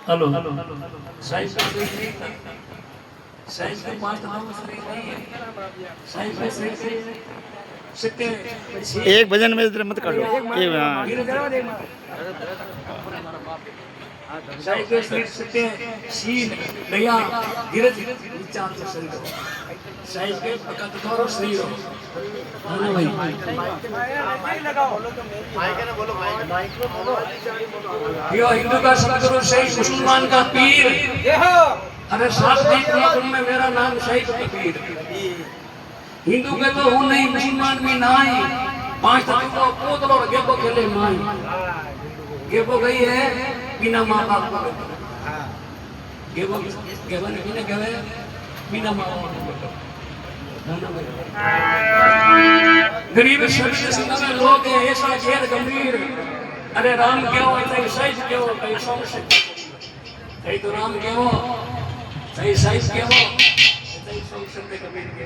hello size का कोई नहीं था साइज के पांच नाम सही नहीं है साइज पे सिक्के एक भजन में इधर मत काटो ये हाँ साइज पे सिक्के शील दया धीरज विचार से सही हो साइज के पक्का तो सही हो हां भाई माइक लगाओ यो हिंदू का सदगुरु सही मुसलमान का पीर अरे सात दिन में मेरा नाम शहीद फकीर हिंदू के तो हूं नहीं मुसलमान भी नहीं पांच तत्वों को पोतलो गेबो खेले माई गेबो गई है बिना मां बाप को गेबो गेबो ने बिना गवे बिना मां बाप को गरीब शरीर से लोग ऐसा घेर गंभीर अरे राम क्यों ऐसे साइज क्यों कई समस्या कई तो राम क्यों सही साइज क्यों सही समस्या कबीर